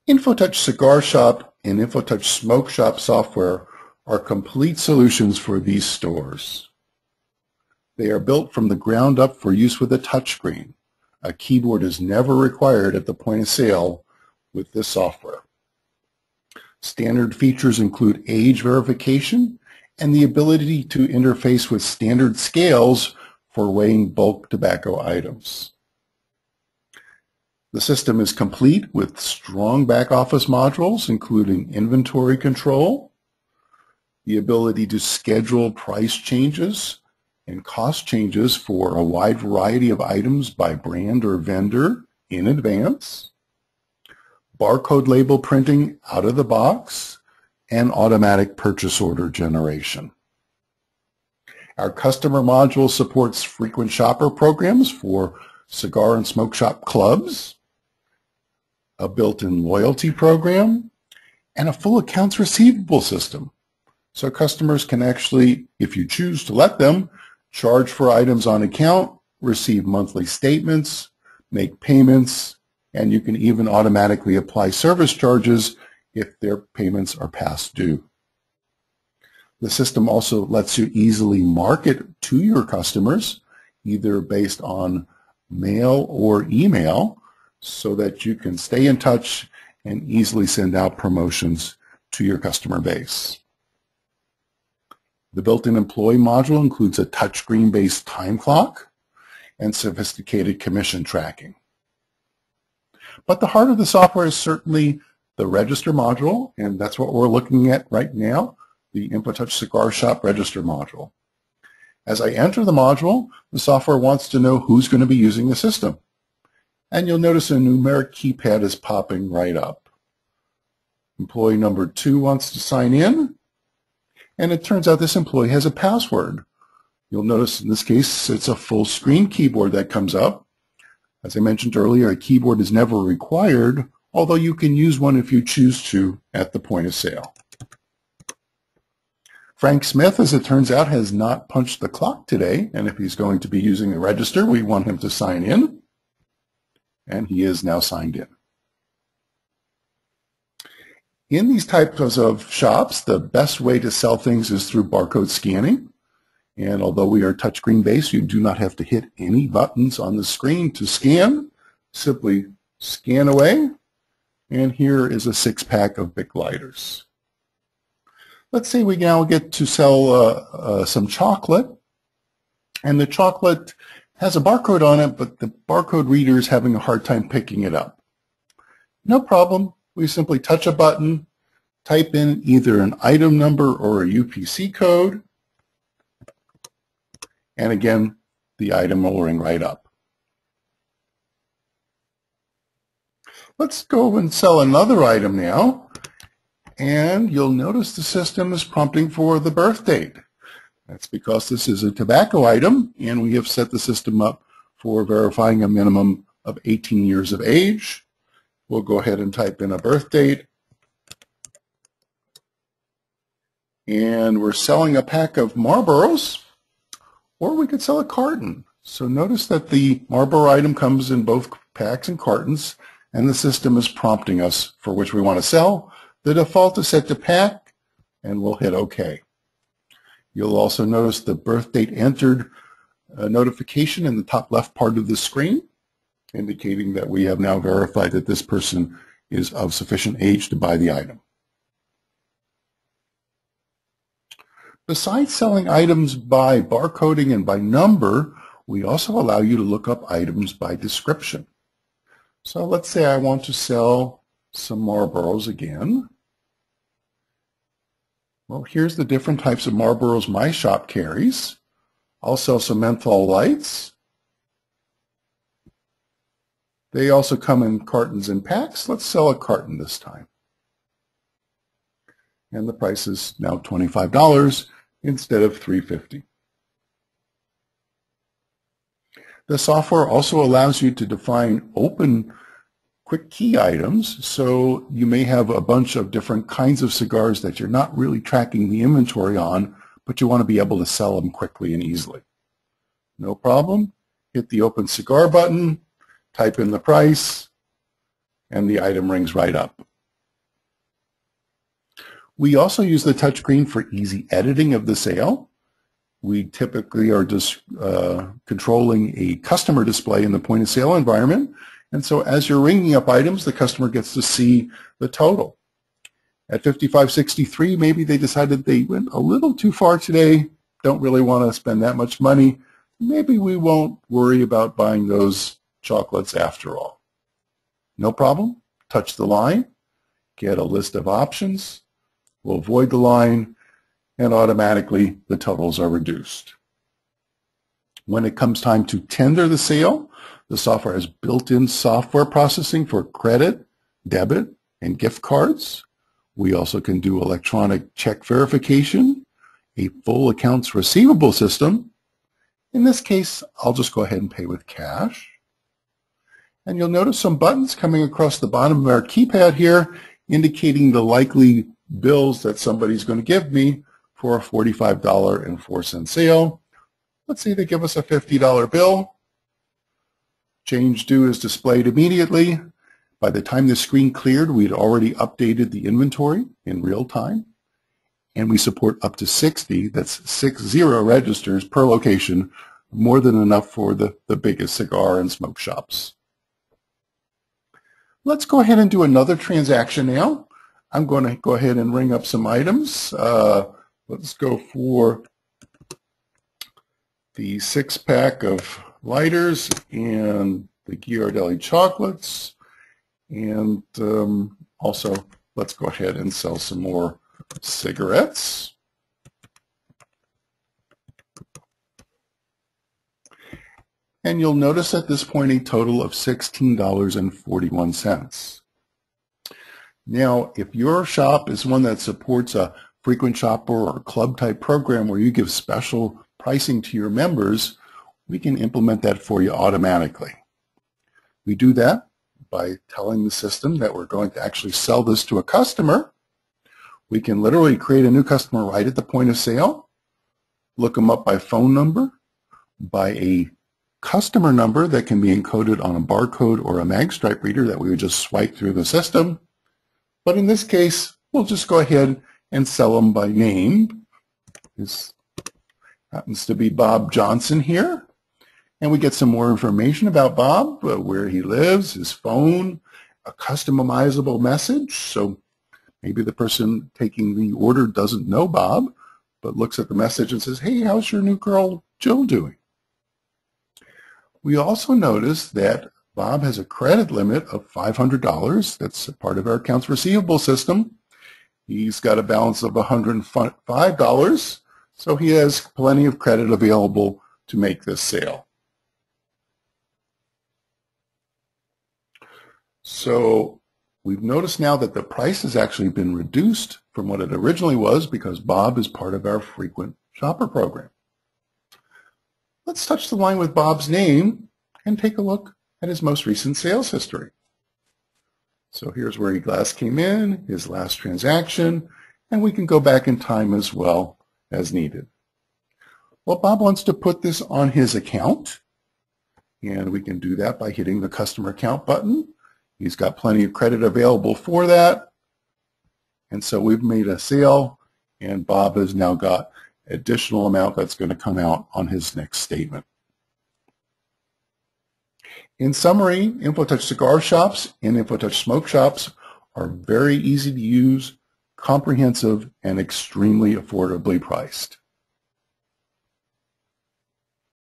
InfoTouch Cigar Shop and InfoTouch Smoke Shop software are complete solutions for these stores. They are built from the ground up for use with a touchscreen. A keyboard is never required at the point of sale with this software. Standard features include age verification and the ability to interface with standard scales for weighing bulk tobacco items. The system is complete with strong back-office modules, including inventory control, the ability to schedule price changes and cost changes for a wide variety of items by brand or vendor in advance, barcode label printing out of the box, and automatic purchase order generation. Our customer module supports frequent shopper programs for cigar and smoke shop clubs, a built-in loyalty program, and a full accounts receivable system. So customers can actually, if you choose to let them, charge for items on account, receive monthly statements, make payments, and you can even automatically apply service charges if their payments are past due. The system also lets you easily market to your customers, either based on mail or email, so that you can stay in touch and easily send out promotions to your customer base. The built-in employee module includes a touchscreen-based time clock and sophisticated commission tracking. But the heart of the software is certainly the register module, and that's what we're looking at right now, the InfoTouch Cigar Shop Register module. As I enter the module, the software wants to know who's going to be using the system. And you'll notice a numeric keypad is popping right up. Employee number 2 wants to sign in, and it turns out this employee has a password. You'll notice in this case it's a full screen keyboard that comes up. As I mentioned earlier, a keyboard is never required, although you can use one if you choose to at the point of sale. Frank Smith, as it turns out, has not punched the clock today, and if he's going to be using the register, we want him to sign in. And he is now signed in. In these types of shops, the best way to sell things is through barcode scanning. And although we are touchscreen based, you do not have to hit any buttons on the screen to scan. Simply scan away. And here is a 6-pack of Bic lighters. Let's say we now get to sell some chocolate. And the chocolate has a barcode on it, but the barcode reader is having a hard time picking it up. No problem. We simply touch a button, type in either an item number or a UPC code, and again, the item will ring right up. Let's go and sell another item now, and you'll notice the system is prompting for the birth date. That's because this is a tobacco item, and we have set the system up for verifying a minimum of 18 years of age. We'll go ahead and type in a birth date. And we're selling a pack of Marlboros, or we could sell a carton. So notice that the Marlboro item comes in both packs and cartons, and the system is prompting us for which we want to sell. The default is set to pack, and we'll hit OK. You'll also notice the birth date entered notification in the top left part of the screen, indicating that we have now verified that this person is of sufficient age to buy the item. Besides selling items by barcoding and by number, we also allow you to look up items by description. So let's say I want to sell some Marlboros again. Well, here's the different types of Marlboros my shop carries. I'll sell some menthol lights. They also come in cartons and packs. Let's sell a carton this time. And the price is now $25 instead of $3.50. The software also allows you to define open quick key items, so you may have a bunch of different kinds of cigars that you're not really tracking the inventory on, but you want to be able to sell them quickly and easily. No problem. Hit the Open Cigar button, type in the price, and the item rings right up. We also use the touchscreen for easy editing of the sale. We typically are just controlling a customer display in the point of sale environment. And so as you're ringing up items, the customer gets to see the total. At $55.63, maybe they decided they went a little too far today, don't really want to spend that much money. Maybe we won't worry about buying those chocolates after all. No problem. Touch the line, get a list of options. We'll avoid the line, and automatically the totals are reduced. When it comes time to tender the sale, the software has built-in software processing for credit, debit, and gift cards. We also can do electronic check verification, a full accounts receivable system. In this case, I'll just go ahead and pay with cash. And you'll notice some buttons coming across the bottom of our keypad here indicating the likely bills that somebody's going to give me for a $45.04 sale. Let's say they give us a $50 bill. Change due is displayed immediately. By the time the screen cleared, we'd already updated the inventory in real time. And we support up to 60, that's 60 registers per location, more than enough for the biggest cigar and smoke shops. Let's go ahead and do another transaction now. I'm going to go ahead and ring up some items. Let's go for the 6-pack of lighters and the Ghirardelli chocolates. And also, let's go ahead and sell some more cigarettes. And you'll notice at this point a total of $16.41. Now, if your shop is one that supports a frequent shopper or club type program where you give special pricing to your members, we can implement that for you automatically. We do that by telling the system that we're going to actually sell this to a customer. We can literally create a new customer right at the point of sale, look them up by phone number, by a customer number that can be encoded on a barcode or a magstripe reader that we would just swipe through the system. But in this case, we'll just go ahead and sell them by name. This happens to be Bob Johnson here. And we get some more information about Bob, where he lives, his phone, a customizable message. So maybe the person taking the order doesn't know Bob, but looks at the message and says, hey, how's your new girl Jill doing? We also notice that Bob has a credit limit of $500. That's a part of our accounts receivable system. He's got a balance of $105, so he has plenty of credit available to make this sale. So we've noticed now that the price has actually been reduced from what it originally was because Bob is part of our frequent shopper program. Let's touch the line with Bob's name and take a look at his most recent sales history. So here's where he last came in, his last transaction, and we can go back in time as well as needed. Well, Bob wants to put this on his account, and we can do that by hitting the customer account button. He's got plenty of credit available for that. And so we've made a sale, and Bob has now got additional amount that's going to come out on his next statement. In summary, InfoTouch cigar shops and InfoTouch smoke shops are very easy to use, comprehensive, and extremely affordably priced.